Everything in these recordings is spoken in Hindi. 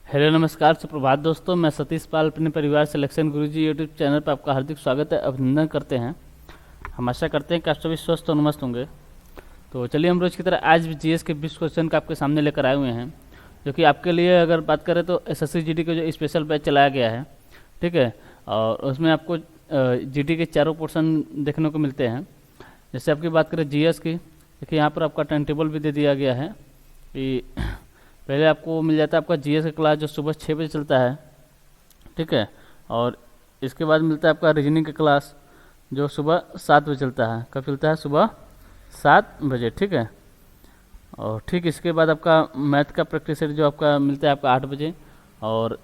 हेलो नमस्कार सुप्रभात दोस्तों, मैं सतीश पाल अपने परिवार सिलेक्शन गुरुजी यूट्यूब चैनल पर आपका हार्दिक स्वागत है, अभिनंदन करते हैं। हम आशा करते हैं कि आप सभी स्वस्थ और मस्त होंगे। तो चलिए हम रोज की तरह आज भी जीएस के 20 क्वेश्चन का आपके सामने लेकर आए हुए हैं, जो कि आपके लिए अगर बात करें तो एसएससी जीडी का जो स्पेशल बैच चलाया गया है, ठीक है। और उसमें आपको जीडी के चारों पोर्शन देखने को मिलते हैं। जैसे आपकी बात करें जीएस की, देखिए यहाँ पर आपका टाइम टेबल भी दे दिया गया है कि पहले आपको मिल जाता है आपका जीएस का क्लास जो सुबह 6 बजे चलता है, ठीक है। और इसके बाद मिलता है आपका रीजनिंग का क्लास जो सुबह 7 बजे चलता है। कब चलता है? सुबह 7 बजे, ठीक है। और ठीक इसके बाद आपका मैथ का प्रैक्टिस सेट जो आपका मिलता है आपका 8 बजे। और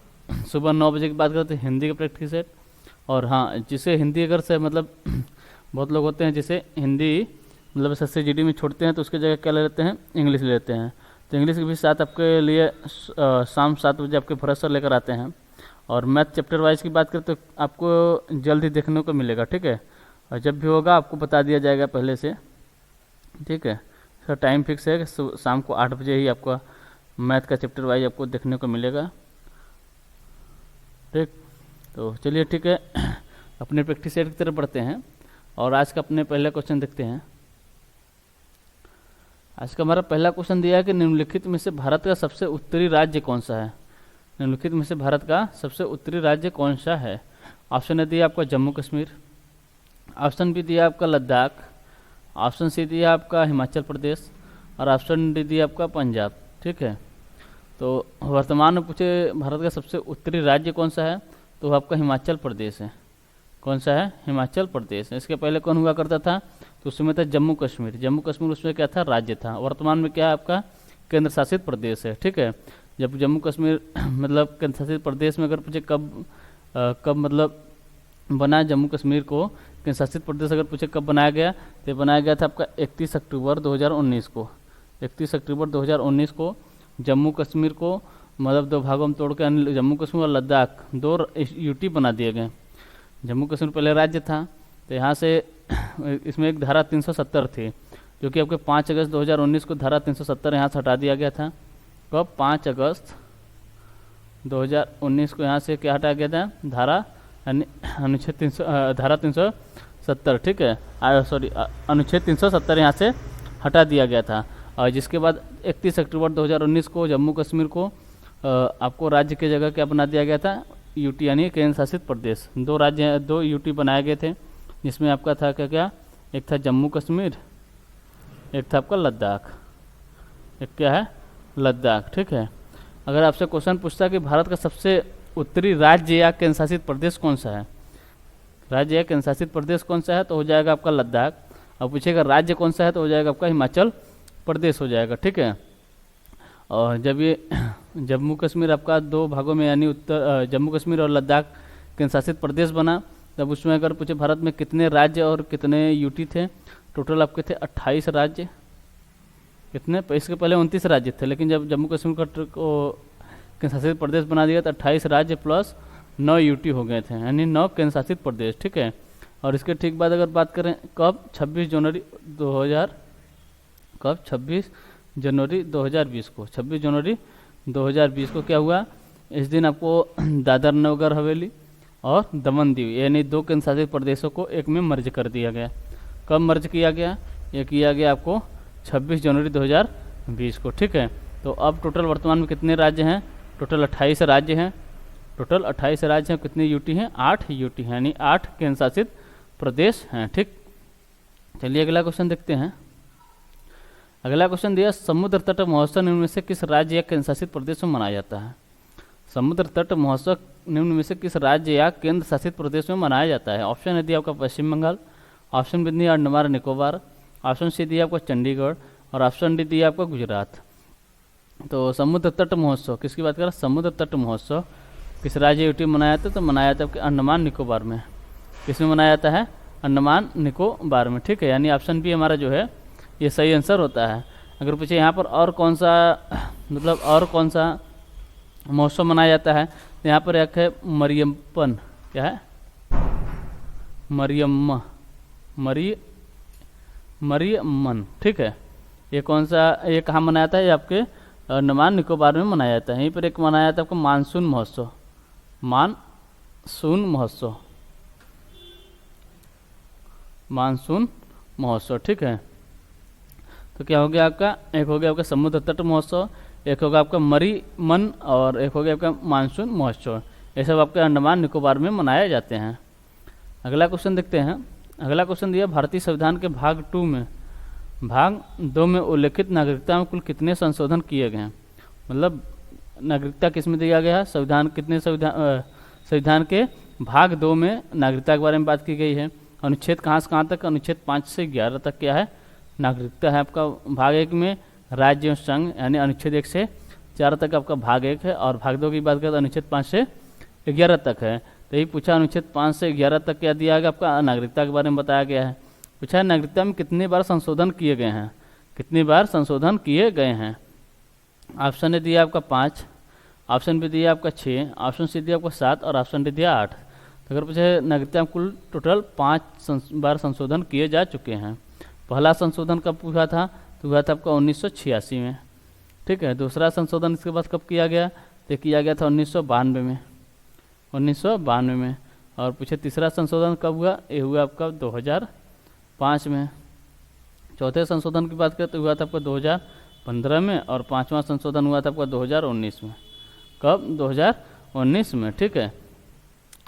सुबह 9 बजे की बात करें तो हिंदी का प्रैक्टिस सेट। और हाँ, जिसे हिंदी अगर से मतलब बहुत लोग होते हैं जिसे हिंदी मतलब एसएससी जीडी में छोड़ते हैं तो उसकी जगह क्या ले लेते हैं? इंग्लिश ले लेते हैं। तो इंग्लिश के भी साथ आपके लिए शाम 7 बजे आपके भरत सर लेकर आते हैं। और मैथ चैप्टर वाइज की बात करें तो आपको जल्द ही देखने को मिलेगा, ठीक है। और जब भी होगा आपको बता दिया जाएगा पहले से, ठीक है। इसका टाइम फिक्स है कि शाम को 8 बजे ही आपका मैथ का चैप्टर वाइज आपको देखने को मिलेगा, ठीक। तो चलिए ठीक है, अपने प्रैक्टिस सेट की तरफ बढ़ते हैं और आज का अपने पहला क्वेश्चन देखते हैं। आज का हमारा पहला क्वेश्चन दिया है कि निम्नलिखित में से भारत का सबसे उत्तरी राज्य कौन सा है? निम्नलिखित में से भारत का सबसे उत्तरी राज्य कौन सा है? ऑप्शन ए दिया आपका जम्मू कश्मीर, ऑप्शन बी दिया आपका लद्दाख, ऑप्शन सी दिया आपका हिमाचल प्रदेश और ऑप्शन डी दिया आपका पंजाब, ठीक है। तो वर्तमान में पूछे भारत का सबसे उत्तरी राज्य कौन सा है, तो आपका हिमाचल प्रदेश है। कौन सा है? हिमाचल प्रदेश। इसके पहले कौन हुआ करता था? तो उसमें था जम्मू कश्मीर। जम्मू कश्मीर उसमें क्या था? राज्य था। वर्तमान में क्या है आपका? केंद्र शासित प्रदेश है, ठीक है। जब जम्मू कश्मीर मतलब केंद्र शासित प्रदेश में अगर पूछे कब मतलब बना जम्मू कश्मीर को केंद्र शासित प्रदेश अगर पूछे कब बनाया गया, तो बनाया गया था आपका 31 अक्टूबर 2019 को। 31 अक्टूबर 2019 को जम्मू कश्मीर को मतलब दो भागों में तोड़ के जम्मू कश्मीर और लद्दाख 2 यूटी बना दिए गए। जम्मू कश्मीर पहले राज्य था, तो यहाँ से इसमें एक धारा 370 थी जो कि आपके 5 अगस्त 2019 को धारा 370 यहाँ से हटा दिया गया था। कब? 5 अगस्त 2019 को यहाँ से क्या हटाया गया था? धारा अनुच्छेद 300 धारा 370, ठीक है। सॉरी अनुच्छेद 370 यहाँ से हटा दिया गया था। और जिसके बाद 31 अक्टूबर 2019 को जम्मू कश्मीर को आपको राज्य की जगह क्या बना दिया गया था? यूटी यानी केंद्र शासित प्रदेश। 2 यूटी बनाए गए थे, जिसमें आपका था क्या? एक था जम्मू कश्मीर, एक था आपका लद्दाख, एक क्या है? लद्दाख, ठीक है। अगर आपसे क्वेश्चन पूछता है कि भारत का सबसे उत्तरी राज्य या केंद्र शासित प्रदेश कौन सा है, राज्य या केंद्र शासित प्रदेश कौन सा है, तो हो जाएगा आपका लद्दाख। और पूछेगा राज्य कौन सा है, तो हो जाएगा आपका हिमाचल प्रदेश हो जाएगा, ठीक है। और जब ये जम्मू कश्मीर आपका 2 भागों में यानी उत्तर जम्मू कश्मीर और लद्दाख केंद्र शासित प्रदेश बना, तब उसमें अगर पूछे भारत में कितने राज्य और कितने यूटी थे, टोटल आपके थे 28 राज्य। कितने? इसके पहले 29 राज्य थे, लेकिन जब जम्मू कश्मीर को केंद्र शासित प्रदेश बना दिया तो 28 राज्य प्लस 9 यूटी हो गए थे, यानी 9 केंद्र शासित प्रदेश, ठीक है। और इसके ठीक बाद अगर बात करें कब? 26 जनवरी 2020 को। 26 जनवरी 2020 को क्या हुआ? इस दिन आपको दादर नगर हवेली और दमन दीव यानी 2 केंद्र शासित प्रदेशों को एक में मर्ज कर दिया गया। कब मर्ज किया गया? ये किया गया आपको 26 जनवरी 2020 को, ठीक है। तो अब टोटल वर्तमान में कितने राज्य हैं? टोटल 28 राज्य हैं। टोटल 28 राज्य हैं। कितने यूटी हैं? 8 यूटी हैं, यानी 8 केंद्र शासित प्रदेश हैं, ठीक। चलिए अगला क्वेश्चन देखते हैं। अगला क्वेश्चन दिया, समुद्र तट महोत्सव निम्न में से किस राज्य या केंद्र शासित प्रदेश में मनाया जाता है? समुद्र तट महोत्सव निम्न में से किस राज्य या केंद्र शासित प्रदेश में मनाया जाता है? ऑप्शन ए दिया आपका पश्चिम बंगाल, ऑप्शन बी दिया अंडमान निकोबार, ऑप्शन सी दिया आपका चंडीगढ़ और ऑप्शन डी दिया आपका गुजरात। तो समुद्र तट महोत्सव किसकी बात करें? समुद्र तट महोत्सव किस राज्य यूटी में मनाया जाता है? तो मनाया जाता है आपके अंडमान निकोबार में। किसमें मनाया जाता है? अंडमान निकोबार में, ठीक है। यानी ऑप्शन बी हमारा जो है ये सही आंसर होता है। अगर पूछे यहाँ पर और कौन सा मतलब और कौन सा महोत्सव मनाया जाता है, तो यहाँ पर एक है मरियमपन, क्या है? मरियमन, ठीक है। ये कौन सा, ये कहाँ मनाया जाता है? ये आपके अंडमान निकोबार में मनाया जाता है। यहीं पर एक मनाया जाता है आपका मानसून महोत्सव, मानसून महोत्सव, मानसून महोत्सव, ठीक है। तो क्या हो गया आपका, एक हो गया आपका समुद्र तट महोत्सव, एक होगा आपका मरीमन, और एक हो गया आपका मानसून महोत्सव। ये सब आपके अंडमान निकोबार में मनाए जाते हैं। अगला क्वेश्चन देखते हैं। अगला क्वेश्चन दिया भारतीय संविधान के भाग 2 में, भाग 2 में उल्लेखित नागरिकता में कुल कितने संशोधन किए गए हैं। मतलब नागरिकता किस में दिया गया है, संविधान कितने संविधान के भाग 2 में नागरिकता के बारे में बात की गई है। अनुच्छेद कहाँ से कहाँ तक, अनुच्छेद 5 से 11 तक क्या है, नागरिकता है आपका। भाग 1 में राज्य एवं संघ यानी अनुच्छेद 1 से 4 तक आपका भाग 1 है, और भाग 2 की बात करें तो अनुच्छेद 5 से 11 तक है। तो यही पूछा अनुच्छेद 5 से 11 तक क्या दिया गया आपका, नागरिकता के बारे में बताया गया है। पूछा नागरिकता में कितनी बार संशोधन किए गए हैं, कितनी बार संशोधन किए गए हैं। ऑप्शन ने दिया आपका 5, ऑप्शन बी दिया आपका 6, ऑप्शन सी दिया आपका 7 और ऑप्शन डी दिया 8। तो अगर पूछे नागरिकता में कुल टोटल 5 बार संशोधन किए जा चुके हैं। पहला संशोधन कब हुआ था, तो हुआ था आपका 1986 में, ठीक है। दूसरा संशोधन इसके बाद कब किया गया, तो किया गया था 1992 में, 1992 में। और पूछे तीसरा संशोधन कब हुआ, ये हुआ आपका 2005 में। चौथे संशोधन की बात करें तो हुआ था आपका 2015 में, और पाँचवा संशोधन हुआ था आपका 2019 में। कब, 2019 में, ठीक है।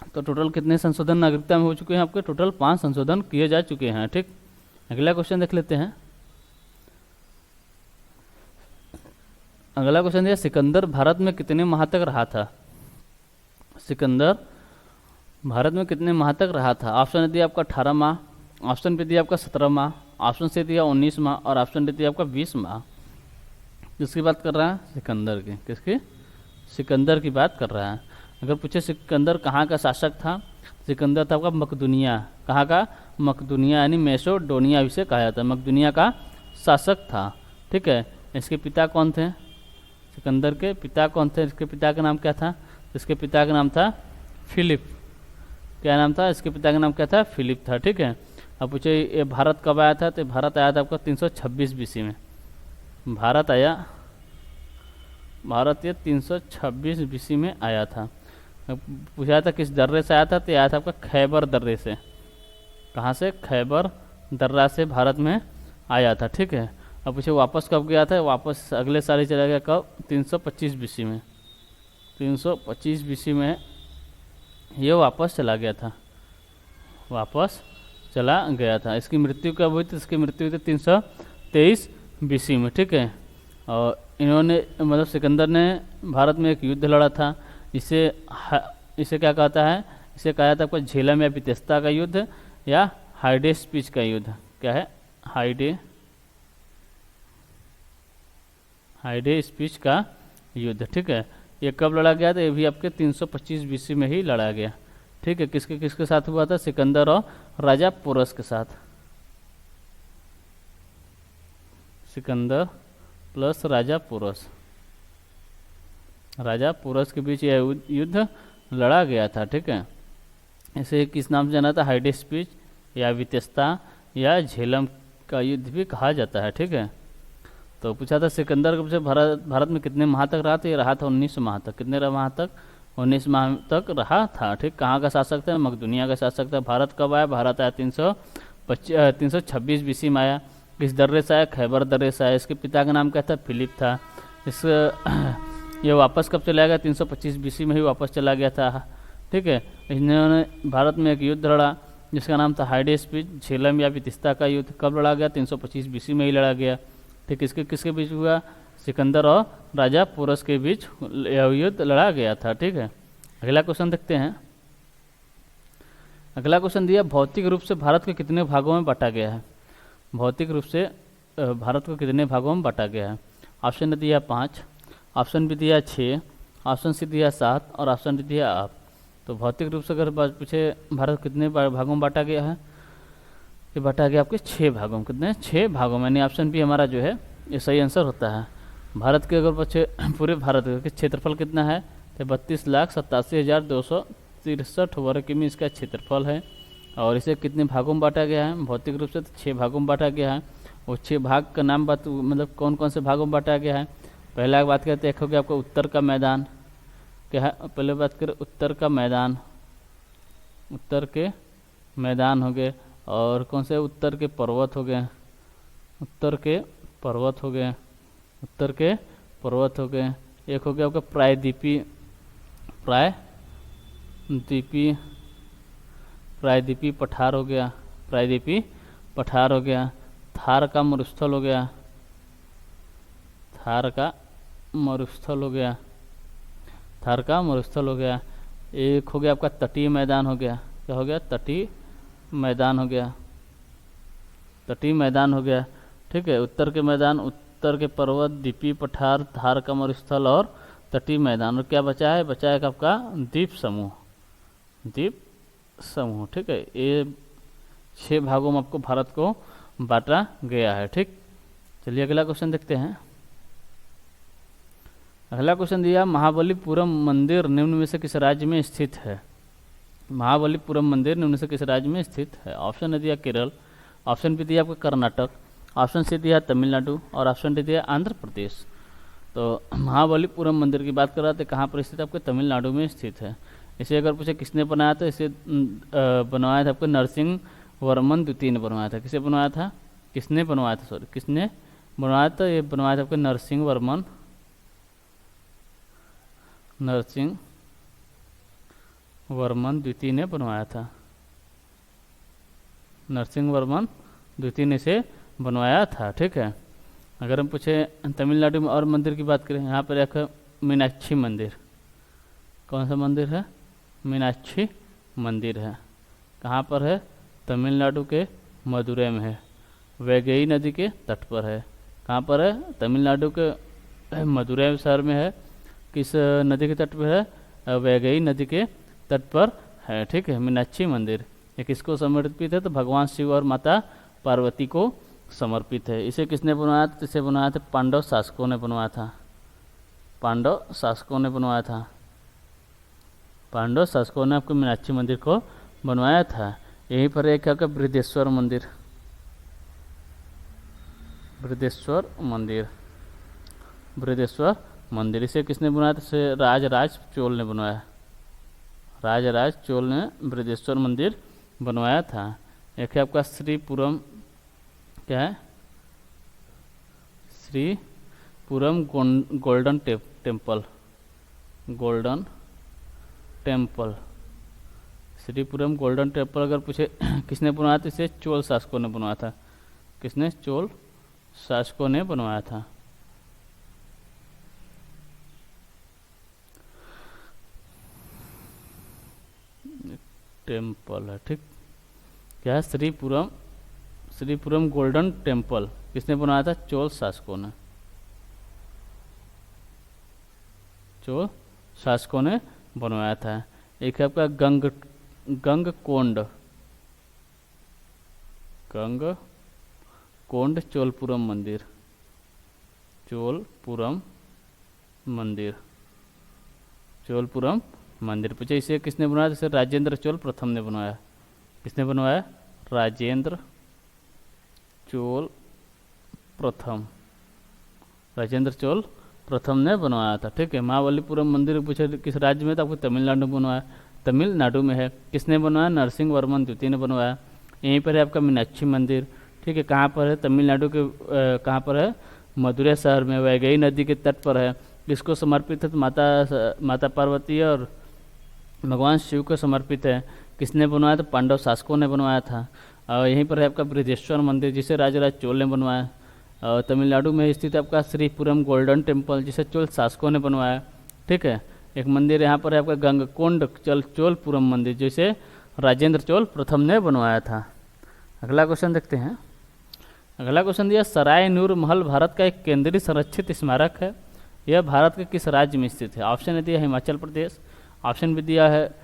तो टोटल कितने संशोधन नागरिकता में हो चुके हैं आपके, टोटल 5 संशोधन किए जा चुके हैं, ठीक। अगला क्वेश्चन देख लेते हैं। अगला क्वेश्चन दिया सिकंदर भारत में कितने माह तक रहा था। सिकंदर भारत में कितने माह तक रहा था। ऑप्शन दिया आपका 18 माह, ऑप्शन बी दिया आपका 17 माह, ऑप्शन सी दिया 19 माह, और ऑप्शन डी दिया आपका 20 माह। किसकी बात कर रहा है, सिकंदर की। किसकी, सिकंदर की बात कर रहा है। अगर पूछे सिकंदर कहाँ का शासक था, सिकंदर था आपका मकदूनिया, कहाँ का, मकदूनिया यानी मैसेडोनिया इसे कहा जाता है, मकदूनिया का शासक था, ठीक है। इसके पिता कौन थे, सिकंदर के पिता कौन थे, इसके पिता का नाम क्या था, इसके पिता का नाम था फिलिप। क्या नाम था, इसके पिता का नाम क्या था, फिलिप था, ठीक है। अब पूछे ये भारत कब आया था, तो भारत आया था आपका 326 बीसी में। भारत ये 326 बीसी में आया था। पूछा था किस दर्रे से आया था, तो आया था आपका खैबर दर्रे से। कहाँ से, खैबर दर्रा से भारत में आया था, ठीक है। अब पूछे वापस कब गया था, वापस अगले साल ही चला गया, कब, 325 बीसी में। 325 बीसी में ये वापस चला गया था, वापस चला गया था। इसकी मृत्यु कब हुई थी, इसकी मृत्यु हुई थी 323 बीसी में, ठीक है। और इन्होंने मतलब सिकंदर ने भारत में एक युद्ध लड़ा था, इसे क्या कहता है, इसे कहा जाता है आपको झेलम या वितेस्ता का युद्ध या हाइडे स्पीच का युद्ध। क्या है, हाइडे स्पीच का युद्ध, ठीक है। ये कब लड़ा गया था, ये भी आपके 325 बीसी में ही लड़ा गया, ठीक है। किसके किसके साथ हुआ था, सिकंदर और राजा पोरस के साथ। सिकंदर प्लस राजा पोरस, राजा पोरस के बीच यह युद्ध लड़ा गया था, ठीक है। इसे किस नाम से जाना था, हाइडे स्पीच या वितेस्ता या झेलम का युद्ध भी कहा जाता है, ठीक है। तो पूछा था सिकंदर कब से भारत में कितने माह तक रहा था, ये रहा था 19 माह तक। कितने माह तक, 19 माह तक रहा था, ठीक। कहाँ का शासक था, मकदूनिया का शासक था। भारत कब आया, भारत आया 326 बीसी में आया। किस दर्रे से आया, खैबर दर्रे से आया। इसके पिता का नाम क्या था, फिलिप था। इस ये वापस कब चला गया, 325 बीसी में ही वापस चला गया था, ठीक है। इन्होंने भारत में एक युद्ध लड़ा जिसका नाम था हाइडे स्पीच, झेलम या वितेस्ता का युद्ध। कब लड़ा गया, 325 बीसी में ही लड़ा गया, ठीक। इसके किसके बीच हुआ, सिकंदर और राजा पोरस के बीच यह युद्ध लड़ा गया था, ठीक है। अगला क्वेश्चन देखते हैं। अगला क्वेश्चन दिया भौतिक रूप से भारत को कितने भागों में बांटा गया है। भौतिक रूप से भारत को कितने भागों में बांटा गया है। ऑप्शन दिया 5, ऑप्शन बी दिया 6, ऑप्शन सी दिया 7 और ऑप्शन डी दिया 8। तो भौतिक रूप से अगर पूछे भारत कितने भागों में बांटा गया है, ये बांटा गया आपके 6 भागों में। कितने, 6 भागों में, यानी ऑप्शन बी हमारा जो है ये सही आंसर होता है। भारत के अगर पूछे पूरे भारत के क्षेत्रफल कितना है, तो 32,87,263 वर्ग किमी इसका क्षेत्रफल है। और इसे कितने भागों में बांटा गया है, भौतिक रूप से तो 6 भागों में बांटा गया है। वो 6 भाग का नाम मतलब कौन कौन से भागों में बांटा गया है, पहला बात करते हैं, एक हो गया आपका उत्तर का मैदान, क्या है, पहले बात करें उत्तर का मैदान, उत्तर के मैदान हो गए, और कौन से उत्तर के पर्वत हो गए, उत्तर के पर्वत हो गए, उत्तर के पर्वत हो गए। एक हो गया आपका प्रायद्वीपी, प्रायद्वीपी, प्रायद्वीपी पठार हो गया, प्रायद्वीपी पठार हो गया। थार का मरुस्थल हो गया, थार का मरुस्थल हो गया, थार का मरुस्थल हो गया। एक हो गया आपका तटीय मैदान हो गया, क्या हो गया, तटीय मैदान हो गया, तटीय मैदान हो गया। ठीक है, उत्तर के मैदान, उत्तर के पर्वत, द्वीपीय पठार, थार का मरुस्थल और तटीय मैदान। और क्या बचा है, बचा है आपका द्वीप समूह, द्वीप समूह। ठीक है, ये 6 भागों में आपको भारत को बांटा गया है। ठीक, चलिए अगला क्वेश्चन देखते हैं। अगला क्वेश्चन दिया, महाबलीपुरम मंदिर निम्न में से किस राज्य में स्थित है। महाबलीपुरम मंदिर निम्न से किस राज्य में स्थित है। ऑप्शन ने दिया केरल, ऑप्शन बी दिया आपका कर्नाटक, ऑप्शन सी दिया तमिलनाडु और ऑप्शन डी दिया आंध्र प्रदेश। तो महाबलीपुरम मंदिर की बात कर रहा था, कहाँ पर स्थित है, आपके तमिलनाडु में स्थित है। इसे अगर पूछे किसने बनाया था, इसे बनवाया था आपको नरसिंह वर्मन द्वितीय ने बनवाया था। किसे बनवाया था, किसने बनवाया था, सॉरी किसने बनवाया था, ये बनवाया था आपके नरसिंह वर्मन, नरसिंह वर्मन द्वितीय ने बनवाया था, नरसिंह वर्मन द्वितीय ने इसे बनवाया था। ठीक है, अगर हम पूछे तमिलनाडु में और मंदिर की बात करें, यहाँ पर एक मीनाक्षी मंदिर, कौन सा मंदिर है, मीनाक्षी मंदिर है। कहाँ पर है, तमिलनाडु के मदुरै में है, वैगई नदी के तट पर है। कहाँ पर है, तमिलनाडु के मदुरै शहर में है। किस नदी के तट पर है, वैगई नदी के तट पर है। ठीक है, मीनाक्षी मंदिर ये किसको समर्पित है, तो भगवान शिव और माता पार्वती को समर्पित है। इसे किसने बनवाया था, इसे बनवाया था पांडव शासकों ने बनवाया था, पांडव शासकों ने बनवाया था, पांडव शासकों ने आपको मीनाक्षी मंदिर को बनवाया था। यहीं पर एक है बृहदेश्वर मंदिर, बृहदेश्वर मंदिर, बृहदेश्वर मंदिर इसे किसने बनवाया था, इसे राजराज चोल ने बनवाया, राजराज चोल ने बृहदेश्वर मंदिर बनवाया था। एक है आपका श्रीपुरम, क्या है, Sripuram golden temple, golden temple, Sripuram golden temple अगर पूछे किसने बनवाया था, इसे चोल शासकों ने बनवाया था। किसने, चोल शासकों ने बनवाया था। टेम्पल है, ठीक, क्या है, श्रीपुरम, श्रीपुरम गोल्डन टेम्पल किसने बनवाया था, चोल शासकों ने, चोल शासकों ने बनवाया था। एक है आपका गंगकोंड, गंगकोंड चोलपुरम मंदिर, चोलपुरम मंदिर, चोलपुरम मंदिर पूछे इसे किसने बनवाया, जैसे राजेंद्र चोल प्रथम ने बनवाया। किसने बनवाया, राजेंद्र चोल प्रथम, राजेंद्र चोल प्रथम ने बनवाया था। ठीक है, महाबलीपुरम मंदिर पूछे किस राज्य में, तो आपको तमिलनाडु में बनवाया, तमिलनाडु में है। किसने बनवाया, नरसिंह वर्मन द्वितीय ने बनवाया। यहीं पर है आपका मीनाक्षी मंदिर। ठीक है, कहाँ पर है, तमिलनाडु के कहाँ पर है, मदुरै शहर में, वैगई नदी के तट पर है। किसको समर्पित है, तो माता पार्वती और भगवान शिव को समर्पित है। किसने बनवाया, तो पांडव शासकों ने बनवाया था। और यहीं पर है आपका बृहदेश्वर मंदिर जिसे राजराज चोल ने बनवाया। और तमिलनाडु में स्थित आपका श्रीपुरम गोल्डन टेम्पल जिसे चोल शासकों ने बनवाया। ठीक है, एक मंदिर यहाँ पर है आपका गंगकोंड चोलपुरम मंदिर जिसे राजेंद्र चोल प्रथम ने बनवाया था। अगला क्वेश्चन देखते हैं। अगला क्वेश्चन दिया, सराय नूर महल भारत का एक केंद्रीय संरक्षित स्मारक है। यह भारत के किस राज्य में स्थित है। ऑप्शन ने दिया हिमाचल प्रदेश, ऑप्शन भी दिया है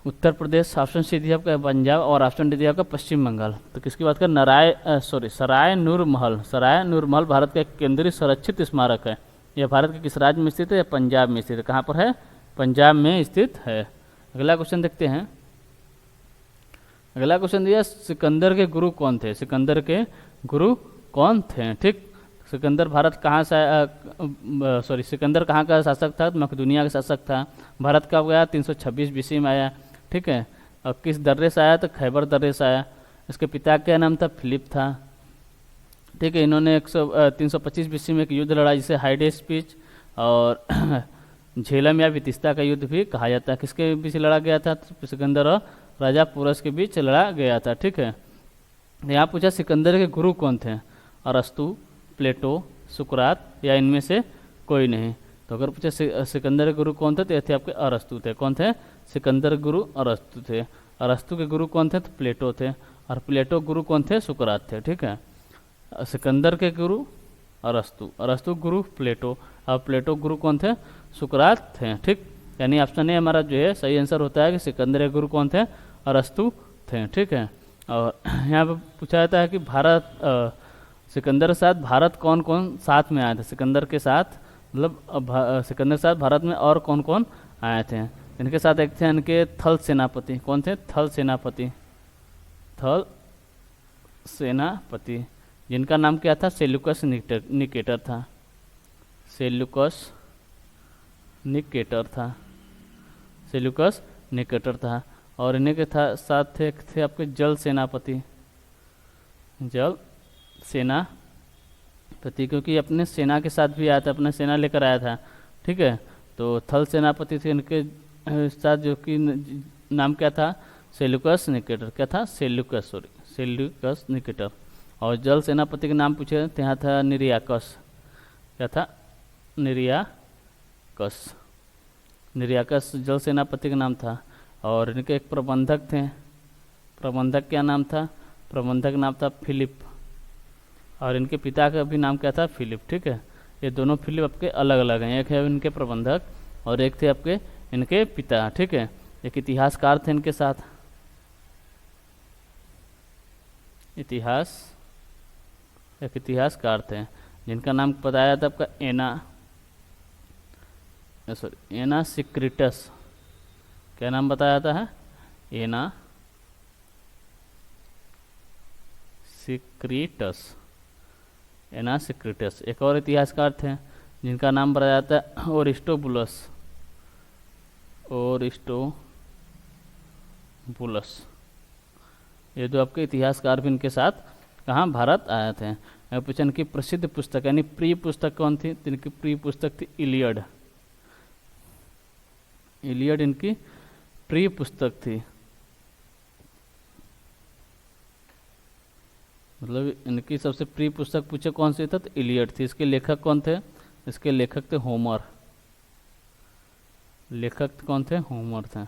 उत्तर प्रदेश, ऑप्शन सी दिया आपका पंजाब और ऑप्शन डी दिया आपका पश्चिम बंगाल। तो किसकी बात करें, सराय नूर महल, सराय नूर महल भारत का एक केंद्रीय संरक्षित स्मारक है। यह भारत के किस राज्य में स्थित है, या पंजाब में स्थित है। कहाँ पर है, पंजाब में स्थित है। अगला क्वेश्चन देखते हैं। अगला क्वेश्चन दिया, सिकंदर के गुरु कौन थे। सिकंदर के गुरु कौन थे। ठीक, सिकंदर भारत कहाँ से सॉरी सिकंदर कहाँ का शासक था? मकदूनिया का शासक था। भारत कब गया? 326 बीसी में आया। ठीक है। और किस दर्रे से आया? तो खैबर दर्रे से आया। इसके पिता का नाम था फिलिप था। ठीक है। इन्होंने 325 बीसी में एक युद्ध लड़ा जिसे हाइडेस स्पीच और झेलम या वितिस्ता का युद्ध भी कहा जाता है। किसके बीच लड़ा गया था? तो सिकंदर और राजा पुरस के बीच लड़ा गया था। ठीक है। यहाँ पूछा सिकंदर के गुरु कौन थे? अरस्तु, प्लेटो, सुकरात या इनमें से कोई नहीं। तो अगर पूछे सिकंदर के गुरु कौन थे तो ये थे आपके अरस्तु थे। कौन थे? सिकंदर गुरु अरस्तु थे। अरस्तु के गुरु कौन थे? तो प्लेटो थे। और प्लेटो गुरु कौन थे? सुकरात थे। ठीक है। सिकंदर के गुरु अरस्तु, अरस्तु गुरु प्लेटो, और प्लेटो गुरु कौन थे? सुकरात थे। ठीक। यानी ऑप्शन ए हमारा जो है सही आंसर होता है कि सिकंदर के गुरु कौन थे? अरस्तु थे। ठीक है। और यहाँ पर पूछा जाता है कि सिकंदर के साथ भारत कौन कौन साथ में आए थे? सिकंदर के साथ मतलब सिकंदर के साथ भारत में और कौन कौन आए थे? इनके साथ एक थे इनके थल सेनापति। कौन थे? थल सेनापति। थल सेनापति जिनका नाम क्या था? सेल्यूकस निकेटर था। सेल्यूकस निकेटर था। सेल्यूकस निकेटर था। और इन्हीं के साथ थे आपके जल सेनापति। जल सेनापति क्योंकि अपने सेना के साथ भी आया था, अपने सेना लेकर आया था। ठीक है। तो थल सेनापति थे इनके साथ जो कि नाम क्या था? Seleucus Nicator. क्या था? Seleucus Nicator. और जल सेनापति के नाम पूछे तो यहाँ था निरियाकस। क्या था? निरियाकस। निरियाकस जल सेनापति का नाम था। और इनके एक प्रबंधक थे। प्रबंधक क्या नाम था? प्रबंधक नाम था फिलिप। और इनके पिता का भी नाम क्या था? फिलिप। ठीक है। ये दोनों फिलिप आपके अलग अलग हैं। एक है इनके प्रबंधक और एक थे आपके इनके पिता। ठीक है। एक इतिहासकार थे इनके साथ। एक इतिहासकार थे जिनका नाम बताया था आपका एना सिक्रिटस। क्या नाम बताया जाता है? एना सिक्रिटस। एना सिक्रिटस। एक और इतिहासकार थे जिनका नाम बताया जाता है ओरिस्टोबुलस। ओरिस्टोबुलस। ये दो आपके इतिहासकार भी इनके साथ कहाँ भारत आए थे। पूछा इनकी प्रसिद्ध पुस्तक यानी प्रिय पुस्तक कौन थी? तो इनकी प्रिय पुस्तक थी इलियड। इलियड इनकी प्रिय पुस्तक थी। मतलब इनकी सबसे प्रिय पुस्तक पूछे कौन सी था? तो इलियड थी। इसके लेखक कौन थे? इसके लेखक थे होमर। लेखक कौन थे? होमर थे।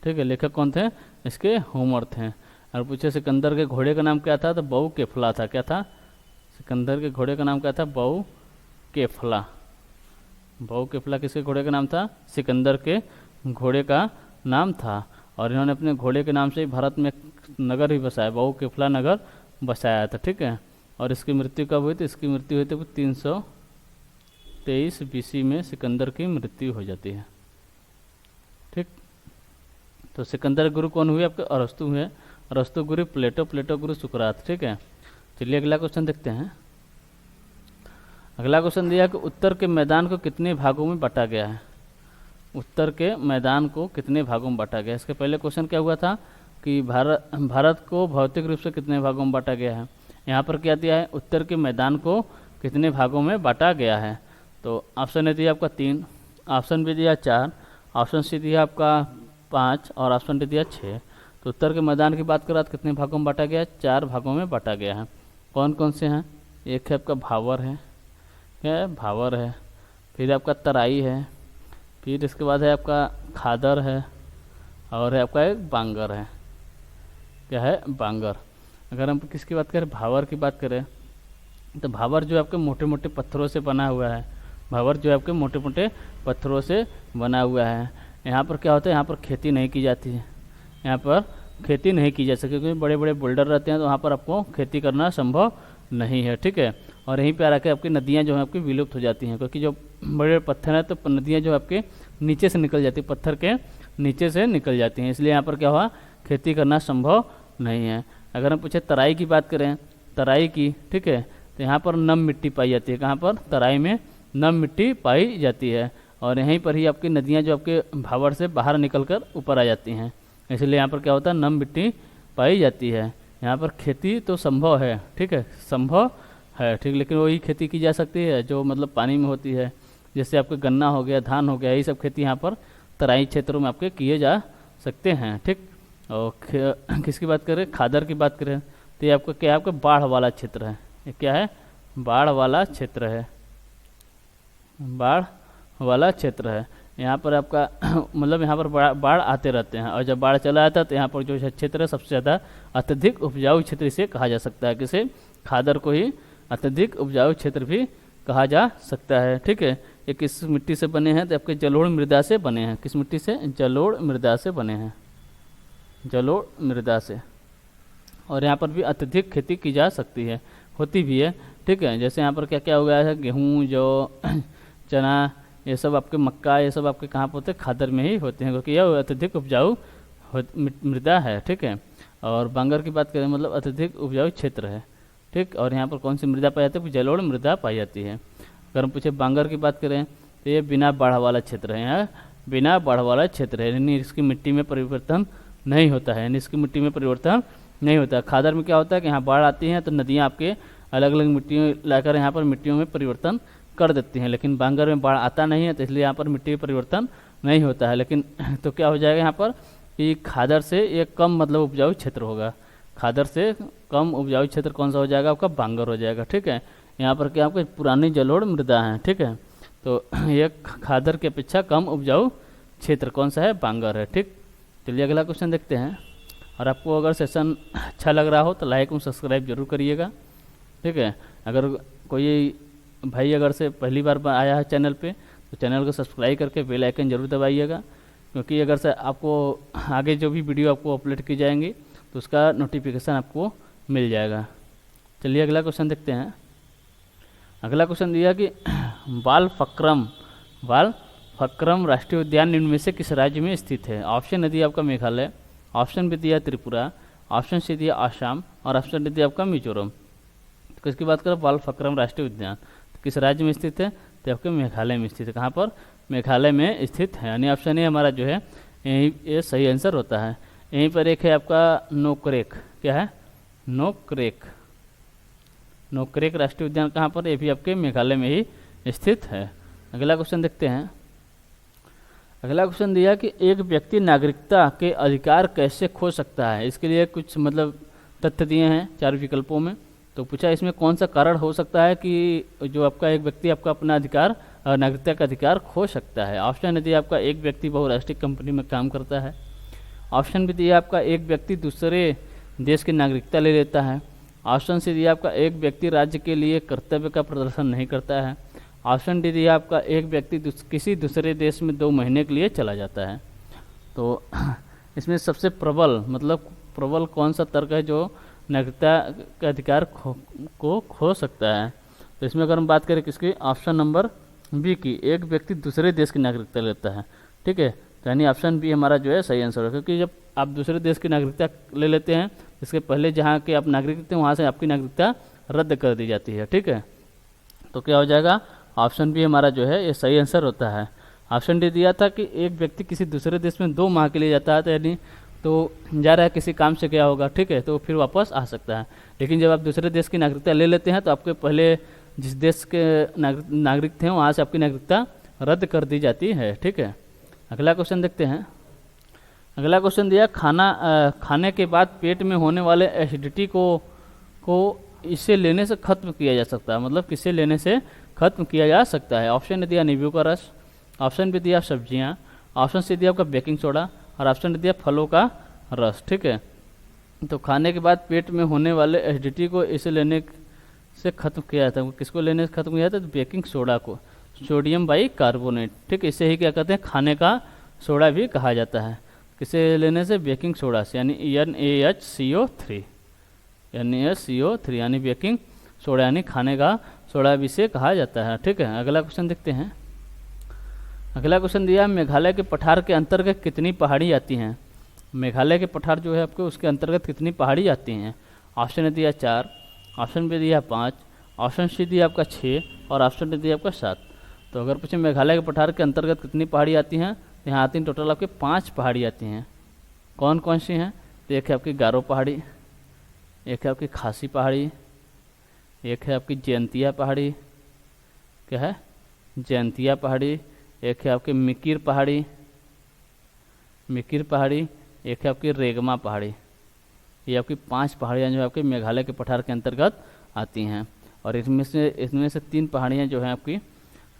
ठीक है। लेखक कौन थे? इसके होमर थे। और पूछे सिकंदर के घोड़े का नाम क्या था? तो बहु केफला था। क्या था? सिकंदर के घोड़े का नाम क्या था? बहु केफला। बहु केफला किसके घोड़े का नाम था? सिकंदर के घोड़े का नाम था। और इन्होंने अपने घोड़े के नाम से ही भारत में नगर भी बसाया, बहु केफला नगर बसाया था। ठीक है। और इसकी मृत्यु कब हुई थी? इसकी मृत्यु हुई थी 323 बीसी में सिकंदर की मृत्यु हो जाती है। ठीक। तो सिकंदर गुरु कौन हुए? आपके अरस्तु हुए। अरस्तु गुरु प्लेटो, प्लेटो गुरु सुकरात। ठीक है। चलिए अगला क्वेश्चन देखते हैं। अगला क्वेश्चन दिया कि उत्तर के मैदान को कितने भागों में बांटा गया है? उत्तर के मैदान को कितने भागों में बांटा गया है? इसके पहले क्वेश्चन क्या हुआ था कि भारत को भौतिक रूप से कितने भागों में बांटा गया है। यहाँ पर क्या दिया है? उत्तर के मैदान को कितने भागों में बांटा गया है। तो ऑप्शन ए दिया आपका 3, ऑप्शन बी दिया 4, ऑप्शन सी दिया आपका 5 और ऑप्शन डी दिया 6। तो उत्तर के मैदान की बात करें तो कितने भागों में बांटा गया है? 4 भागों में बांटा गया है। कौन कौन से हैं? एक है आपका भावर है। क्या है? भावर है। फिर आपका तराई है। फिर इसके बाद है आपका खादर है। और है आपका एक बांगर है। क्या है? बांगर। अगर हम किसकी बात करें? भावर की बात करें तो भावर जो आपके मोटे मोटे पत्थरों से बना हुआ है। भावर जो आपके मोटे मोटे पत्थरों से बना हुआ है। यहाँ पर क्या होता है? यहाँ पर खेती नहीं की जाती है। यहाँ पर खेती नहीं की जा सकती क्योंकि बड़े बड़े बोल्डर रहते हैं, तो वहाँ पर आपको खेती करना संभव नहीं है। ठीक है। और यहीं पर आकर आपकी नदियाँ जो हैं आपकी विलुप्त हो जाती हैं, क्योंकि जो बड़े पत्थर हैं तो नदियाँ जो आपके नीचे से निकल जाती, पत्थर के नीचे से निकल जाती हैं, इसलिए यहाँ पर क्या हुआ? खेती करना संभव नहीं है। अगर हम पूछे तराई की बात करें तराई की, ठीक है, तो यहाँ पर नम मिट्टी पाई जाती है। कहाँ पर? तराई में नम मिट्टी पाई जाती है और यहीं पर ही आपकी नदियाँ जो आपके भावर से बाहर निकल कर ऊपर आ जाती हैं, इसलिए यहाँ पर क्या होता है, नम मिट्टी पाई जाती है। यहाँ पर खेती तो संभव है, ठीक है, संभव है, ठीक, लेकिन वही खेती की जा सकती है जो मतलब पानी में होती है, जैसे आपके गन्ना हो गया, धान हो गया, यही सब खेती यहाँ पर तराई क्षेत्रों में आपके किए जा सकते हैं, ठीक। और किसकी बात करें? खादर की बात करें तो ये आपका क्या है, आपका बाढ़ वाला क्षेत्र है। ये क्या है? बाढ़ वाला क्षेत्र है, बाढ़ वाला क्षेत्र है। यहाँ पर आपका मतलब यहाँ पर बाढ़ आते रहते हैं और जब बाढ़ चला आता है तो यहाँ पर जो क्षेत्र है सबसे ज़्यादा अत्यधिक उपजाऊ क्षेत्र इसे कहा जा सकता है। किसे? खादर को ही अत्यधिक उपजाऊ क्षेत्र भी कहा जा सकता है, ठीक है। ये किस मिट्टी से बने हैं? तो आपके जलोढ़ मृदा से बने हैं। किस मिट्टी से? जलोढ़ मृदा से बने हैं, जलोढ़ मृदा से। और यहाँ पर भी अत्यधिक खेती की जा सकती है, होती भी है, ठीक है। जैसे यहाँ पर क्या क्या हो गया है, गेहूँ, जौ, चना, ये सब आपके मक्का, ये सब आपके कहाँ पर होते हैं? खादर में ही होते हैं, क्योंकि यह अत्यधिक उपजाऊ मृदा है, ठीक है। और बांगर की बात करें मतलब अत्यधिक उपजाऊ क्षेत्र है, ठीक। और यहाँ पर कौन सी मृदा पाई जाती है? जलोढ़ मृदा पाई जाती है। अगर हम पूछे बांगर की बात करें तो ये बिना बाढ़ वाला क्षेत्र है, यहाँ बिना बाढ़ वाला क्षेत्र है, यानी इसकी मिट्टी में परिवर्तन नहीं होता है, यानी इसकी मिट्टी में परिवर्तन नहीं होता। खादर में क्या होता है कि यहाँ बाढ़ आती है तो नदियाँ आपके अलग अलग मिट्टियों लाकर यहाँ पर मिट्टियों में परिवर्तन कर देती हैं, लेकिन बांगर में बाढ़ आता नहीं है तो इसलिए यहाँ पर मिट्टी में परिवर्तन नहीं होता है। लेकिन तो क्या हो जाएगा यहाँ पर कि खादर से ये कम मतलब उपजाऊ क्षेत्र होगा, खादर से कम उपजाऊ क्षेत्र कौन सा हो जाएगा? आपका बांगर हो जाएगा, ठीक है। यहाँ पर क्या आपके पुरानी जलोढ़ मृदा है, ठीक है, तो ये खादर की अपेक्षा कम उपजाऊ क्षेत्र कौन सा है? बांगर है, ठीक। चलिए अगला क्वेश्चन देखते हैं। और आपको अगर सेशन अच्छा लग रहा हो तो लाइक और सब्सक्राइब जरूर करिएगा, ठीक है। अगर कोई भाई अगर से पहली बार आया है चैनल पे तो चैनल को सब्सक्राइब करके बेल आइकन जरूर दबाइएगा, क्योंकि अगर से आपको आगे जो भी वीडियो आपको अपलोड की जाएंगी तो उसका नोटिफिकेशन आपको मिल जाएगा। चलिए अगला क्वेश्चन देखते हैं। अगला क्वेश्चन दिया कि बालफक्रम राष्ट्रीय उद्यान निम्न में से किस राज्य में स्थित है? ऑप्शन दिया आपका मेघालय, ऑप्शन बी दिया त्रिपुरा, ऑप्शन सी दिया आसाम और ऑप्शन डी दिया आपका मिजोरम। तो किसकी बात करें? बालफक्रम राष्ट्रीय उद्यान तो किस राज्य में स्थित है? तो आपके मेघालय में स्थित है। कहाँ पर? मेघालय में स्थित है, यानी ऑप्शन ए हमारा जो है यही ये सही आंसर होता है। यहीं पर एक है आपका नोकरेक, क्या है? नोकरेक, नोकरेक राष्ट्रीय उद्यान कहाँ पर? ये भी आपके मेघालय में ही स्थित है। अगला क्वेश्चन देखते हैं। अगला क्वेश्चन दिया कि एक व्यक्ति नागरिकता के अधिकार कैसे खो सकता है? इसके लिए कुछ मतलब तथ्य दिए हैं 4 विकल्पों में। तो पूछा इसमें कौन सा कारण हो सकता है कि जो आपका एक व्यक्ति आपका अपना अधिकार नागरिकता का अधिकार खो सकता है? ऑप्शन दिया आपका एक व्यक्ति बहुराष्ट्रीय कंपनी में काम करता है, ऑप्शन भी दिया आपका एक व्यक्ति दूसरे देश की नागरिकता ले लेता है, ऑप्शन सी दिया आपका एक व्यक्ति राज्य के लिए कर्तव्य का प्रदर्शन नहीं करता है, ऑप्शन डी दिया आपका एक व्यक्ति किसी दूसरे देश में 2 महीने के लिए चला जाता है। तो इसमें सबसे प्रबल कौन सा तर्क है जो नागरिकता का अधिकार को खो सकता है? तो इसमें अगर हम बात करें किसकी, ऑप्शन नंबर बी की, एक व्यक्ति दूसरे देश की नागरिकता लेता है, ठीक है। तो यानी ऑप्शन बी हमारा जो है सही आंसर है, क्योंकि जब आप दूसरे देश की नागरिकता ले लेते हैं इसके पहले जहाँ के आप नागरिक थे वहाँ से आपकी नागरिकता रद्द कर दी जाती है, ठीक है। तो क्या हो जाएगा? ऑप्शन बी हमारा जो है ये सही आंसर होता है। ऑप्शन डी दिया था कि एक व्यक्ति किसी दूसरे देश में 2 माह के लिए जाता है, तो यानी तो जा रहा है किसी काम से गया होगा, ठीक है, तो फिर वापस आ सकता है। लेकिन जब आप दूसरे देश की नागरिकता ले लेते हैं तो आपके पहले जिस देश के नागरिक थे वहाँ से आपकी नागरिकता रद्द कर दी जाती है, ठीक है। अगला क्वेश्चन देखते हैं। अगला क्वेश्चन दिया खाने के बाद पेट में होने वाले एसिडिटी को इसे लेने से खत्म किया जा सकता है, मतलब किसे लेने से खत्म किया जा सकता है? ऑप्शन दिया नींबू का रस, ऑप्शन भी दिया सब्जियां, ऑप्शन सी दिया आपका बेकिंग सोडा और ऑप्शन दिया फलों का रस, ठीक है। तो खाने के बाद पेट में होने वाले एसिडिटी को इसे लेने से खत्म किया जाता है। किसको लेने से खत्म किया जाता है? तो बेकिंग सोडा को, सोडियम बाइकार्बोनेट, ठीक है, इसे ही क्या कहते हैं? खाने का सोडा भी कहा जाता है। किसे लेने से? बेकिंग सोडा से, यानी NaHCO3, NaCO3 यानी बेकिंग सोडा, यानी खाने का सोडा भी से कहा जाता है, ठीक है। अगला क्वेश्चन देखते हैं। अगला क्वेश्चन दिया मेघालय के पठार के अंतर्गत कितनी पहाड़ी आती हैं? मेघालय के पठार जो है आपके उसके अंतर्गत कितनी पहाड़ी आती हैं? ऑप्शन दिया 4, ऑप्शन बी दिया 5, ऑप्शन सी दिया आपका 6 और ऑप्शन डी दिया आपका 7। तो अगर पूछे मेघालय के पठार के अंतर्गत कितनी पहाड़ी आती हैं, तो यहाँ आती हैं टोटल आपके 5 पहाड़ी आती हैं। कौन कौन सी हैं, तो एक है आपकी गारो पहाड़ी, एक है आपकी खासी पहाड़ी, एक है आपकी जयंतिया पहाड़ी, क्या है जयंतिया पहाड़ी, एक है आपकी मिकिर पहाड़ी, मिकिर पहाड़ी, एक है आपकी रेगमा पहाड़ी। ये आपकी 5 पहाड़ियाँ जो आपके मेघालय के पठार के अंतर्गत आती हैं। और इसमें से 3 पहाड़ियाँ जो हैं आपकी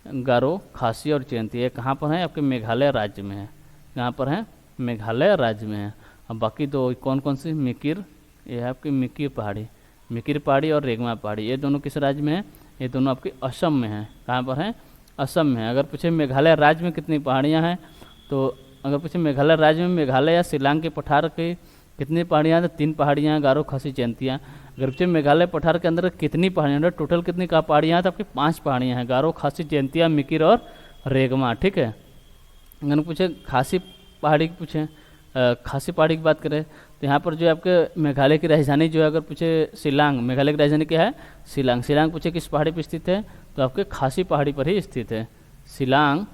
गारो, खासी और जयंती, ये कहाँ पर हैं, आपके मेघालय राज्य में है। कहाँ पर है, मेघालय राज्य में है। अब बाकी 2 कौन कौन सी, मिकिर, ये है आपकी मिकिर पहाड़ी, मिकिर पहाड़ी और रेगमा पहाड़ी, ये दोनों किस राज्य में है, ये दोनों आपकी असम में है। कहाँ पर है, असम में। अगर पूछे मेघालय राज्य में कितनी पहाड़ियाँ हैं, तो अगर पूछे मेघालय राज्य में मेघालय या शिलांग के पठार के कितनी पहाड़ियाँ हैं, तो 3 पहाड़ियाँ हैं, गारो, खासी, जयंतियाँ। अगर पूछे मेघालय पठार के अंदर कितनी पहाड़ियाँ हैं, टोटल कितनी का पहाड़ियाँ हैं, तो आपकी 5 पहाड़ियाँ हैं, गारो, खासी, जयंतिया, मिकिर और रेगमा। ठीक है। अगर पूछे खासी पहाड़ी की पूछें, खासी पहाड़ी की बात करें, तो यहाँ पर जो है आपके मेघालय की राजधानी जो है, अगर पूछे शिलांग, मेघालय की राजधानी क्या है, शिलांग। शिलांग पूछे किस पहाड़ी पर स्थित है, तो आपके खासी पहाड़ी पर ही स्थित है। शिलांग,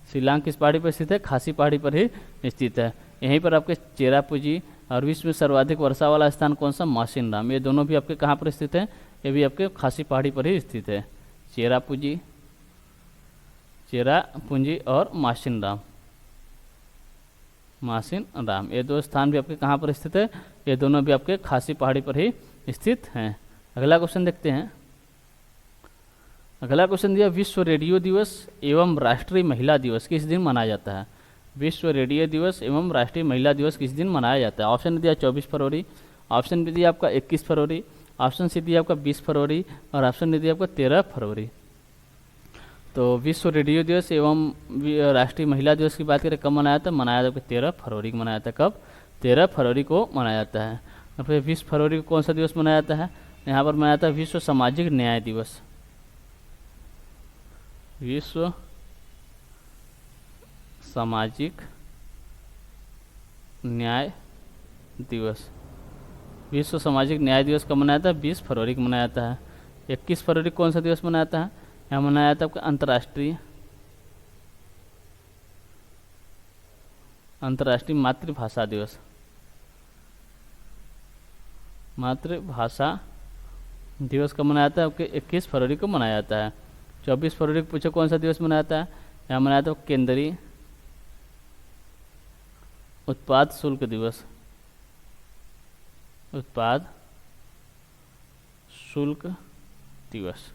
शिलांग किस पहाड़ी पर स्थित है, खासी पहाड़ी पर ही स्थित है। यहीं पर आपके चेरापूंजी और विश्व में सर्वाधिक वर्षा वाला स्थान कौन सा, मासिनराम, ये दोनों भी आपके कहाँ पर स्थित है, ये भी आपके खासी पहाड़ी पर ही स्थित है। चेरापूंजी, चेरापूंजी और मासिनराम, मासिनराम, ये 2 स्थान भी आपके कहाँ पर स्थित है, ये दोनों भी आपके खासी पहाड़ी पर ही स्थित हैं। अगला क्वेश्चन देखते हैं। अगला क्वेश्चन दिया, विश्व रेडियो दिवस एवं राष्ट्रीय महिला दिवस किस दिन मनाया जाता है। विश्व रेडियो दिवस एवं राष्ट्रीय महिला दिवस किस दिन मनाया जाता है। ऑप्शन दिया 24 फरवरी, ऑप्शन बी दिया आपका 21 फरवरी, ऑप्शन सी दिया आपका 20 फरवरी और ऑप्शन डी दिया आपका 13 फरवरी। तो विश्व रेडियो दिवस एवं राष्ट्रीय महिला दिवस की बात करें, कब मनाया जाता है, मनाया जाता है 13 फरवरी को मनाया जाता है। कब, 13 फरवरी को मनाया जाता है। और फिर 20 फरवरी को कौन सा दिवस मनाया जाता है, यहाँ पर मनाया जाता है विश्व सामाजिक न्याय दिवस। विश्व सामाजिक न्याय दिवस, विश्व सामाजिक न्याय दिवस कब मनाया जाता है, 20 फरवरी को मनाया जाता है। 21 फरवरी कौन सा दिवस मनाया जाता है, यहाँ मनाया जाता है आपका अंतर्राष्ट्रीय मातृभाषा दिवस। मातृभाषा दिवस कब मनाया जाता है, आपके 21 फरवरी को मनाया जाता है। 24 फरवरी को पूछो कौन सा दिवस मनाया जाता है, यहाँ मनाया जाता है केंद्रीय उत्पाद शुल्क दिवस। उत्पाद शुल्क दिवस,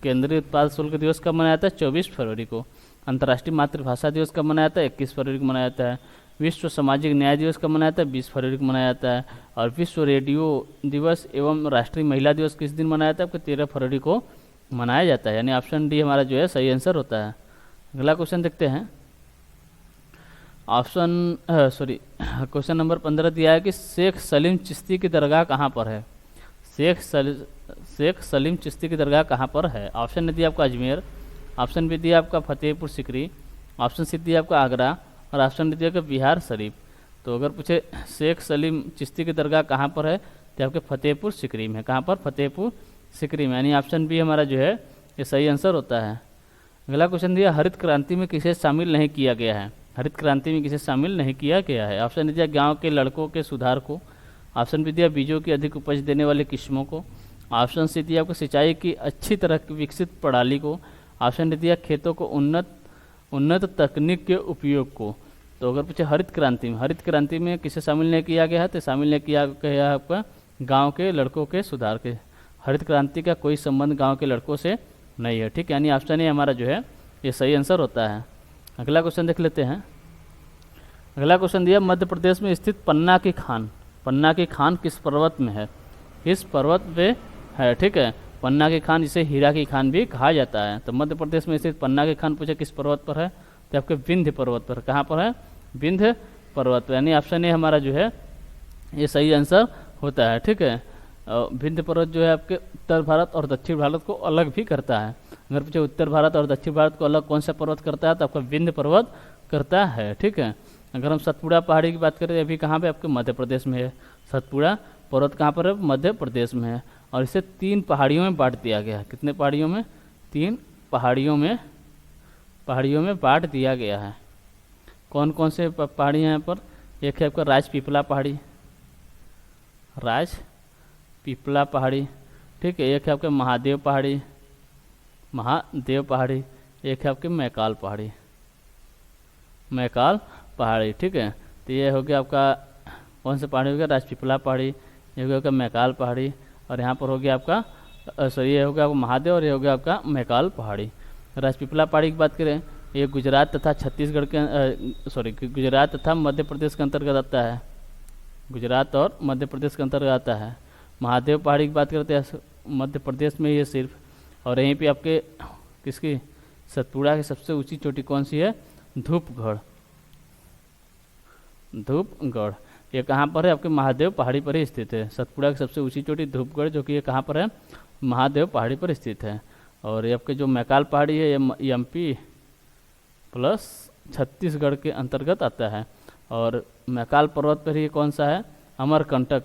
केंद्रीय उत्पाद शुल्क दिवस कब मनाया जाता है, 24 फरवरी को। अंतर्राष्ट्रीय मातृभाषा दिवस कब मनाया जाता है, 21 फरवरी को मनाया जाता है। विश्व सामाजिक न्याय दिवस कब मनाया जाता है, 20 फरवरी को मनाया जाता है। और विश्व रेडियो दिवस एवं राष्ट्रीय महिला दिवस किस दिन मनाया जाता है, आपको 13 फरवरी को मनाया जाता है। यानी ऑप्शन डी हमारा जो है सही आंसर होता है। अगला क्वेश्चन देखते हैं। क्वेश्चन नंबर 15 दिया है कि शेख सलीम चिश्ती की दरगाह कहाँ पर है। शेख सलीम चिश्ती की दरगाह कहाँ पर है। ऑप्शन ने दिया आपका अजमेर, ऑप्शन बी दिया आपका फतेहपुर सिकरी, ऑप्शन सी दिया आपका आगरा और ऑप्शन डी दिया आपका बिहार शरीफ। तो अगर पूछे शेख सलीम चिश्ती की दरगाह कहाँ पर है, तो आपके फतेहपुर सिकरी में है। कहाँ पर, फतेहपुर सिकरी में। यानी ऑप्शन बी हमारा जो है ये सही आंसर होता है। अगला क्वेश्चन दिया, हरित क्रांति में किसे शामिल नहीं किया गया है। हरित क्रांति में किसे शामिल नहीं किया गया है। ऑप्शन दिया गांव के लड़कों के सुधार को, ऑप्शन बी दिया बीजों की अधिक उपज देने वाले किस्मों को, ऑप्शन सी दिया आपको सिंचाई की अच्छी तरह विकसित प्रणाली को, ऑप्शन डी दिया खेतों को उन्नत तकनीक के उपयोग को। तो अगर पूछे हरित क्रांति में किसे शामिल नहीं किया गया है, तो शामिल नहीं किया गया है आपका गाँव के लड़कों के सुधार के। हरित क्रांति का कोई संबंध गांव के लड़कों से नहीं है। ठीक है, यानी ऑप्शन ए हमारा जो है ये सही आंसर होता है। अगला क्वेश्चन देख लेते हैं। अगला क्वेश्चन दिया, मध्य प्रदेश में स्थित पन्ना की खान किस पर्वत में है। किस पर्वत पे है। ठीक है, पन्ना की खान जिसे हीरा की खान भी कहा जाता है। तो मध्य प्रदेश में स्थित पन्ना की खान पूछे किस पर्वत पर है, तो आपके विंध्य पर्वत पर। कहाँ पर है, विंध्य पर्वत पर। यानी ऑप्शन ए हमारा जो है ये सही आंसर होता है। ठीक है, विंध्य पर्वत जो है आपके उत्तर भारत और दक्षिण भारत को अलग भी करता है। अगर पूछे उत्तर भारत और दक्षिण भारत को अलग कौन सा पर्वत करता है, तो आपका विंध्य पर्वत करता है। ठीक है, अगर हम सतपुड़ा पहाड़ी की बात करें, अभी कहाँ पे आपके मध्य प्रदेश में है। सतपुड़ा पर्वत कहाँ पर है? मध्य प्रदेश में है। और इसे 3 पहाड़ियों में बांट दिया गया है। कितने पहाड़ियों में? 3 पहाड़ियों में बांट दिया गया है। कौन कौन से पहाड़ी हैं यहाँ पर? एक है आपका राजपीपला पहाड़ी, ठीक है। एक है आपके महादेव पहाड़ी, एक है आपके मैकाल पहाड़ी, ठीक है। तो ये हो गया आपका कौन सा पहाड़ी हो गया? राजपीपला पहाड़ी, ये हो गया आपका मैकाल पहाड़ी, और यहाँ पर हो गया आपका ये हो गया आपका महादेव, और ये हो गया आपका मैकाल पहाड़ी। राजपीपला पहाड़ी की बात करें, ये गुजरात तथा छत्तीसगढ़ के गुजरात तथा मध्य प्रदेश के अंतर्गत आता है। गुजरात और मध्य प्रदेश के अंतर्गत आता है। महादेव पहाड़ी की बात करते हैं, मध्य प्रदेश में ये सिर्फ। और यहीं पे आपके किसकी? सतपुड़ा की सबसे ऊंची चोटी कौन सी है? धूपगढ़। ये कहाँ पर है? आपके महादेव पहाड़ी पर ही स्थित है। सतपुड़ा की सबसे ऊंची चोटी धूपगढ़, जो कि ये कहाँ पर है? महादेव पहाड़ी पर स्थित है। और ये आपके जो मैकाल पहाड़ी है, ये एमपी प्लस छत्तीसगढ़ के अंतर्गत आता है। और मैकाल पर्वत पर ही कौन सा है? अमरकंटक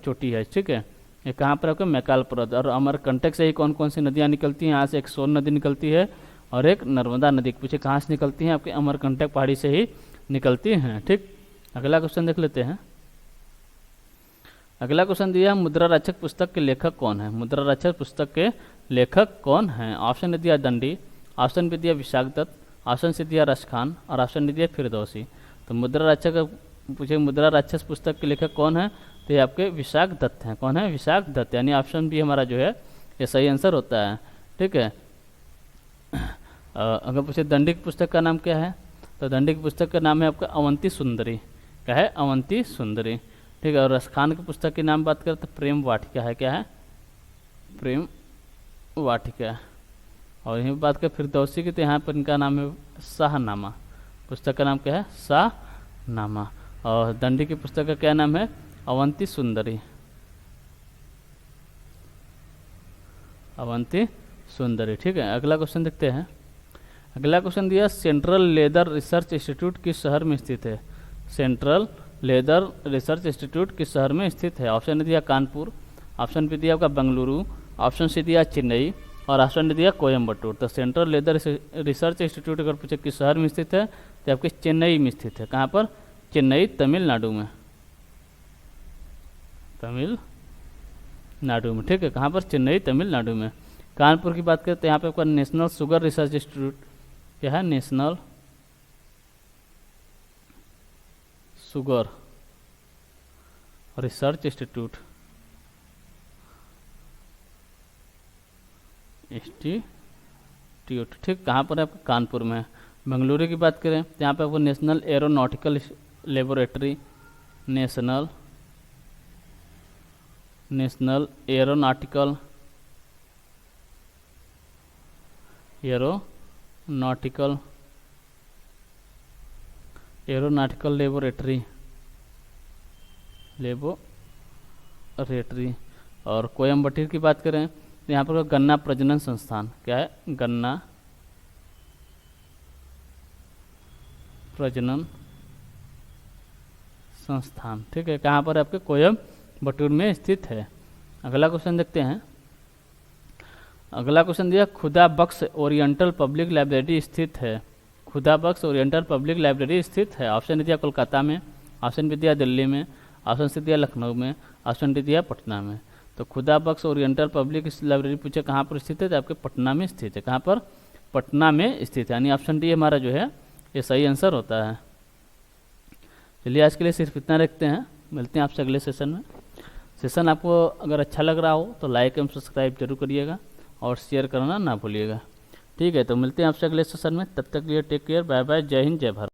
चोटी है, ठीक है। ये कहाँ पर आपका? मैकाल पर्वत। और अमरकंटक से ही कौन कौन सी नदियाँ निकलती हैं? यहाँ से एक सोन नदी निकलती है और एक नर्मदा नदी। पूछे कहाँ से निकलती हैं? आपके अमरकंटक पहाड़ी से ही निकलती हैं, ठीक। अगला क्वेश्चन देख लेते हैं। अगला क्वेश्चन दिया, मुद्रा रक्षक पुस्तक के लेखक कौन है? मुद्रा रक्षक पुस्तक के लेखक कौन है? ऑप्शन ने दिया दंडी, ऑप्शन भी दिया विशाख दत्त, ऑप्शन से दिया रसखान, और ऑप्शन ने दिया फिरदौसी। तो मुद्रा रक्षक पूछे मुद्रा राक्षस पुस्तक के लेखक कौन है? तो ये आपके विशाख दत्त हैं। कौन है? विशाख दत्त। यानी ऑप्शन भी हमारा जो है ये सही आंसर होता है, ठीक है। अगर पूछे दंडी की पुस्तक का नाम क्या है? तो दंडी की पुस्तक का नाम है आपका अवंती सुंदरी। क्या है? अवंती सुंदरी, ठीक है। और रसखान की पुस्तक के नाम बात करें तो प्रेम वाटिका है। क्या है? प्रेम वाटिका। और यहीं बात करें फिरदौसी की, तो यहाँ पर इनका नाम है शाहनामा। पुस्तक का नाम क्या है? शाहनामा। और दंडी की पुस्तक का क्या नाम है? अवंती सुंदरी। ठीक है। अगला क्वेश्चन देखते हैं। अगला क्वेश्चन दिया, सेंट्रल लेदर रिसर्च इंस्टीट्यूट किस शहर में स्थित है? सेंट्रल लेदर रिसर्च इंस्टीट्यूट किस शहर में स्थित है? ऑप्शन ने दिया कानपुर, ऑप्शन भी दिया आपका बेंगलुरु, ऑप्शन से दिया चेन्नई, और ऑप्शन ने दिया कोयम्बटूर। तो सेंट्रल लेदर रिसर्च इंस्टीट्यूट अगर पूछे किस शहर में स्थित है, तो आपके चेन्नई में स्थित है। कहाँ पर? चेन्नई, तमिलनाडु में। ठीक है। कहाँ पर? चेन्नई, तमिलनाडु में। कानपुर की बात करें तो यहाँ पे आपका नेशनल शुगर रिसर्च इंस्टीट्यूट। क्या है? National sugar research institute. ठीक। कहाँ पर है? आपका कानपुर में। बेंगलुरु की बात करें तो यहाँ पे आपको national aeronautical laboratory, national aeronautical laboratory. और कोयम्बटूर की बात करें तो यहाँ पर गन्ना प्रजनन संस्थान। क्या है? गन्ना प्रजनन संस्थान, ठीक है। कहाँ पर? आपके कोयम्बटूर में स्थित है। अगला क्वेश्चन देखते हैं। अगला क्वेश्चन दिया, खुदा बख्श ओरिएंटल पब्लिक लाइब्रेरी स्थित है। खुदा बख्श ओरिएंटल पब्लिक लाइब्रेरी स्थित है। ऑप्शन दिया कोलकाता में, ऑप्शन भी दिया दिल्ली में, ऑप्शन से दिया लखनऊ में, ऑप्शन भी दिया पटना में। तो खुदा बख्श ओरिएंटल पब्लिक लाइब्रेरी पूछे कहाँ पर स्थित है, तो आपके पटना में स्थित है। कहाँ पर? पटना में स्थित है। यानी ऑप्शन डी हमारा जो है ये सही आंसर होता है। चलिए आज के लिए सिर्फ इतना रखते हैं, मिलते हैं आपसे अगले सेशन में। सेशन आपको अगर अच्छा लग रहा हो तो लाइक एवं सब्सक्राइब जरूर करिएगा और शेयर करना ना भूलिएगा, ठीक है। तो मिलते हैं आपसे अगले सेशन में, तब तक के लिए टेक केयर, बाय बाय, जय हिंद, जय भारत।